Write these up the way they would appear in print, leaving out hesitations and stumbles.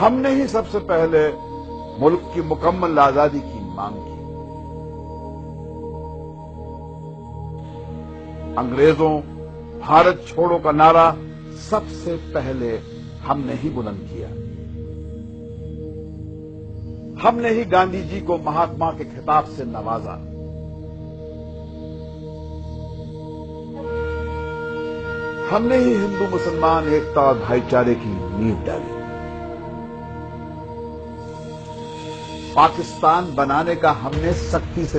ہم نے ہی سب سے پہلے ملک کی مکمل آزادی کی مانگ کی۔ انگریزوں بھارت چھوڑو کا نعرہ سب سے پہلے ہم نے ہی بلند کیا۔ ہم نے ہی گاندھی جی کو مہاتما کے خطاب سے نوازا۔ ہم نے ہی ہندو مسلمان ایکتا اور بھائی چارے کی نیو ڈالی۔ پاکستان بنانے کا ہم نے سختی سے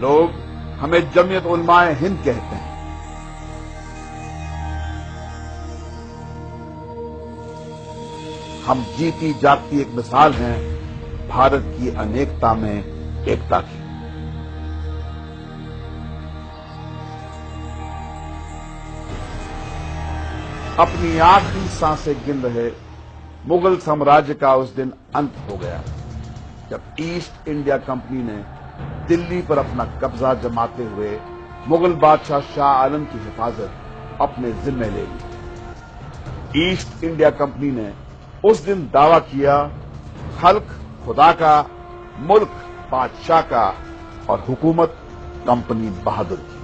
لوگ ہمیں جمعیت علماء ہند کہتے ہیں۔ ہم جیتی جاگتی ایک مثال ہیں بھارت کی انیکتا میں ایکتا کی۔ اپنی آخری سانسیں گن رہے مغل سامراجیہ کا اس دن انت ہو گیا جب ایسٹ انڈیا کمپنی نے دلی پر اپنا قبضہ جماتے ہوئے مغل بادشاہ شاہ عالم کی حفاظت اپنے ذمہ لے لی۔ ایسٹ انڈیا کمپنی نے اس دن دعویٰ کیا خلق خدا کا، ملک بادشاہ کا اور حکومت کمپنی بہادر کی۔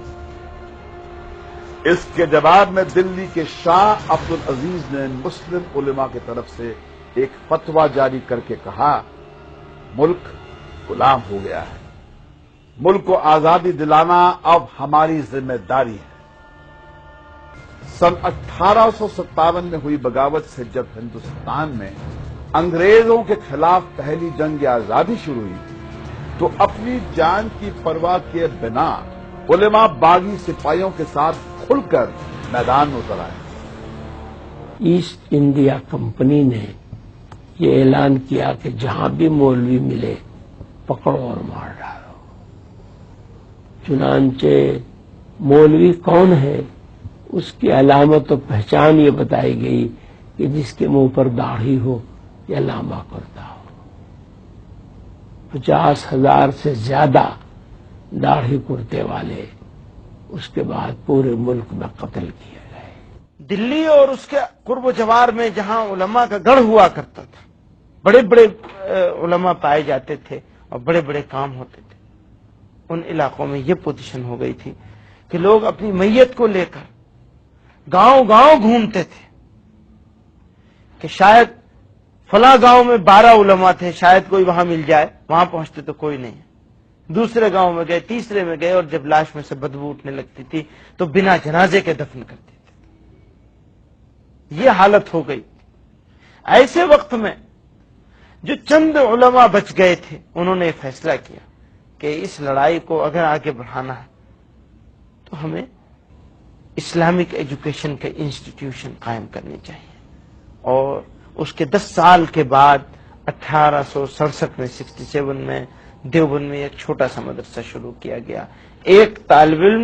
اس کے جواب میں دلی کے شاہ عبد العزیز نے مسلم علماء کی طرف سے ایک فتویٰ جاری کر کے کہا ملک غلام ہو گیا ہے، ملک کو آزادی دلانا اب ہماری ذمہ داری ہے۔ سن 1857 میں ہوئی بغاوت سے جب ہندوستان میں انگریزوں کے خلاف پہلی جنگ آزادی شروع ہوئی تو اپنی جان کی پرواہ کیے بنا علماء باغی سپاہیوں کے ساتھ کھل کر میدان میں اتر آئے۔ ایسٹ انڈیا کمپنی نے یہ اعلان کیا کہ جہاں بھی مولوی ملے پکڑو اور مار ڈالو۔ چنانچہ مولوی کون ہے اس کی علامت و پہچان یہ بتائی گئی کہ جس کے منہ پر داڑھی ہو یا لامبا کرتا ہو۔ 50,000 سے زیادہ داڑھی کرتے والے اس کے بعد پورے ملک میں قتل کیے گئے۔ دلی اور اس کے قرب و جوار میں جہاں علماء کا گڑھ ہوا کرتا تھا، بڑے بڑے علماء پائے جاتے تھے اور بڑے بڑے کام ہوتے تھے، ان علاقوں میں یہ پوزیشن ہو گئی تھی کہ لوگ اپنی میت کو لے کر گاؤں گاؤں گھومتے تھے کہ شاید فلاں گاؤں میں 12 علماء تھے، شاید کوئی وہاں مل جائے۔ وہاں پہنچتے تو کوئی نہیں ہے، دوسرے گاؤں میں گئے، تیسرے میں گئے، اور جب لاش میں سے بدبو اٹھنے لگتی تھی تو بنا جنازے کے دفن کرتے تھے۔ یہ حالت ہو گئی۔ ایسے وقت میں جو چند علماء بچ گئے تھے انہوں نے فیصلہ کیا کہ اس لڑائی کو اگر آگے بڑھانا ہے تو ہمیں اسلامک ایجوکیشن کے انسٹیٹیوشن قائم کرنی چاہیے۔ اور اس کے 10 سال کے بعد 1867 میں 67 میں دیوبند میں ایک چھوٹا سا مدرسہ شروع کیا گیا، ایک طالب علم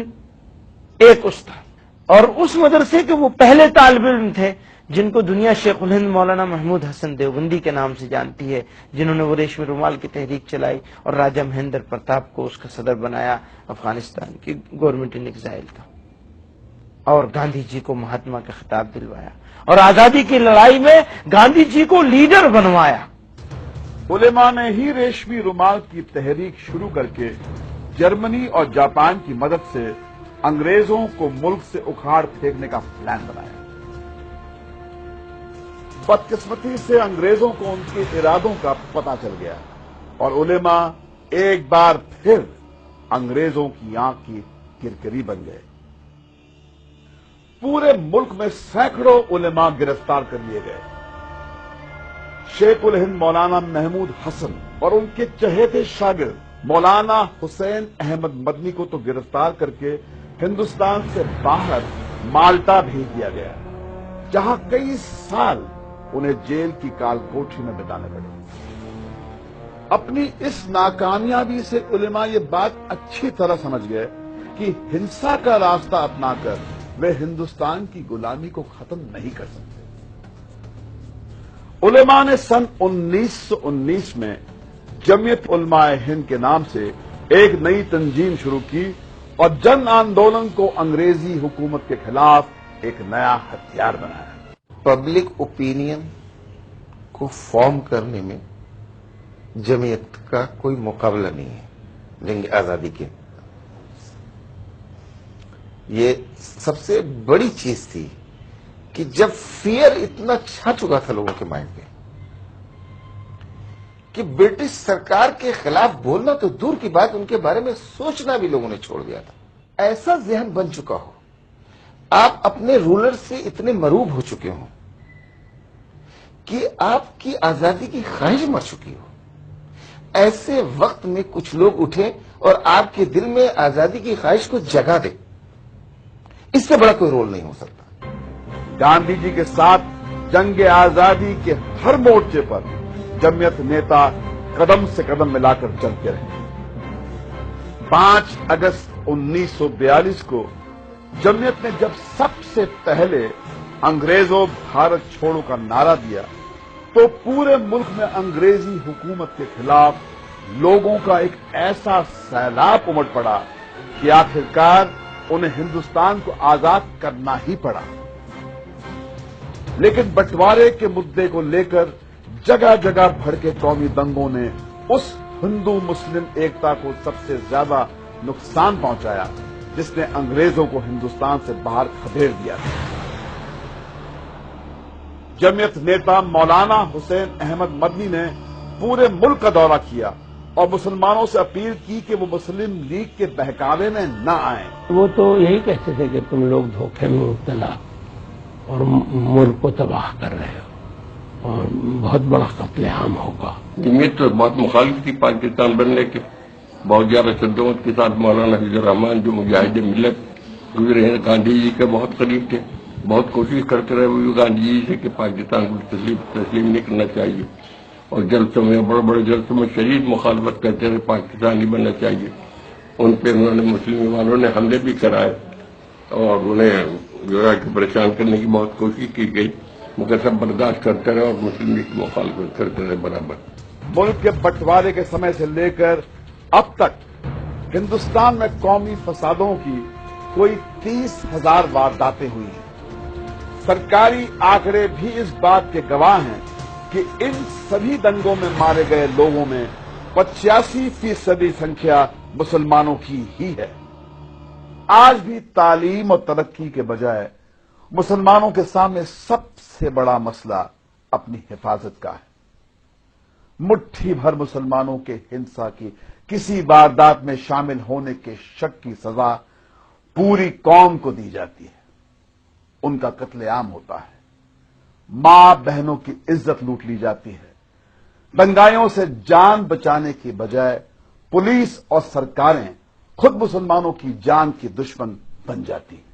ایک استاد، اور اس مدرسے کے وہ پہلے طالب علم تھے جن کو دنیا شیخ الہند مولانا محمود حسن دیوبندی کے نام سے جانتی ہے، جنہوں نے وہ ریشمی رومال کی تحریک چلائی اور راجہ مہندر پرتاپ کو اس کا صدر بنایا، افغانستان کی گورنمنٹ ان ایگزائل تھا، اور گاندھی جی کو مہاتما کا خطاب دلوایا اور آزادی کی لڑائی میں گاندھی جی کو لیڈر بنوایا۔ علماء نے ہی ریشمی رومال کی تحریک شروع کر کے جرمنی اور جاپان کی مدد سے انگریزوں کو ملک سے اکھاڑ پھینکنے کا پلان بنایا۔ بدقسمتی سے انگریزوں کو ان کے ارادوں کا پتہ چل گیا اور علماء ایک بار پھر انگریزوں کی آنکھ کی کرکری بن گئے۔ پورے ملک میں سینکڑوں علماء گرفتار کر لیے گئے۔ شیخ الہند مولانا محمود حسن اور ان کے چہیتے شاگرد مولانا حسین احمد مدنی کو تو گرفتار کر کے ہندوستان سے باہر مالٹا بھیج دیا گیا، جہاں کئی سال انہیں جیل کی کال کوٹھی میں بتانے پڑے۔ اپنی اس ناکامیابی سے علماء یہ بات اچھی طرح سمجھ گئے کہ ہنسا کا راستہ اپنا کر وہ ہندوستان کی غلامی کو ختم نہیں کر سکتے۔ علماء نے سن 1919 میں جمعیت علماء ہند کے نام سے ایک نئی تنظیم شروع کی اور جن آندولن کو انگریزی حکومت کے خلاف ایک نیا ہتھیار بنایا۔ پبلک اوپینین کو فارم کرنے میں جمعیت کا کوئی مقابلہ نہیں ہے جنگ آزادی کے۔ یہ سب سے بڑی چیز تھی کہ جب فیئر اتنا چھا چکا تھا لوگوں کے مائنڈ پہ کہ برٹش سرکار کے خلاف بولنا تو دور کی بات، ان کے بارے میں سوچنا بھی لوگوں نے چھوڑ دیا تھا۔ ایسا ذہن بن چکا ہو، آپ اپنے رولر سے اتنے مروب ہو چکے ہوں کہ آپ کی آزادی کی خواہش مر چکی ہو، ایسے وقت میں کچھ لوگ اٹھے اور آپ کے دل میں آزادی کی خواہش کو جگا دے، اس سے بڑا کوئی رول نہیں ہو سکتا۔ گاندھی جی کے ساتھ جنگ آزادی کے ہر مورچے پر جمعیت نیتا قدم سے قدم ملا کر چلتے رہے۔ 5 اگست 1942 کو جمعیت نے جب سب سے پہلے انگریزوں بھارت چھوڑو کا نعرہ دیا تو پورے ملک میں انگریزی حکومت کے خلاف لوگوں کا ایک ایسا سیلاب امٹ پڑا کہ آخرکار انہیں ہندوستان کو آزاد کرنا ہی پڑا۔ لیکن بٹوارے کے مدعے کو لے کر جگہ جگہ بھڑکے قومی دنگوں نے اس ہندو مسلم ایکتا کو سب سے زیادہ نقصان پہنچایا جس نے انگریزوں کو ہندوستان سے باہر کھدیڑ دیا تھا۔ جمعیت نیتا مولانا حسین احمد مدنی نے پورے ملک کا دورہ کیا اور مسلمانوں سے اپیل کی کہ وہ مسلم لیگ کے بہکاوے میں نہ آئیں۔ وہ تو یہی کہتے تھے کہ تم لوگ دھوکے میں مبتلا اور ملک کو تباہ کر رہے ہو اور بہت بڑا قتل عام ہوگا۔ جمعیت تو بہت مخالف تھی پاکستان بننے کے، بہت زیادہ شدت کے ساتھ مولانا حفیظ الرحمان جو مجاہد ملت گزرے ہیں، گاندھی جی کے بہت قریب تھے، بہت کوشش کرتے رہے وہ گاندھی جی سے کہ پاکستان کو تسلیم نہیں کرنا چاہیے، اور جلسوں میں بڑے بڑے جلسوں میں شدید مخالفت کرتے رہے، پاکستان نہیں بننا چاہیے۔ ان پہ انہوں نے مسلم والوں نے حملے بھی کرائے اور انہیں جو ہے کہ پریشان کرنے کی بہت کوشش کی گئی، مگر سب برداشت کرتے رہے اور مسلم لیگ کی مخالفت کرتے رہے برابر۔ ملک کے بٹوارے کے سمے سے لے کر اب تک ہندوستان میں قومی فسادوں کی کوئی 30,000 وارداتیں ہوئی ہیں۔ سرکاری آنکڑے بھی اس بات کے گواہ ہیں کہ ان سبھی دنگوں میں مارے گئے لوگوں میں 85% سنکھیا مسلمانوں کی ہی ہے۔ آج بھی تعلیم اور ترقی کے بجائے مسلمانوں کے سامنے سب سے بڑا مسئلہ اپنی حفاظت کا ہے۔ مٹھی بھر مسلمانوں کے ہنسا کی کسی واردات میں شامل ہونے کے شک کی سزا پوری قوم کو دی جاتی ہے، ان کا قتل عام ہوتا ہے، ماں بہنوں کی عزت لوٹ لی جاتی ہے، دنگائیوں سے جان بچانے کی بجائے پولیس اور سرکاریں خود مسلمانوں کی جان کی دشمن بن جاتی ہیں۔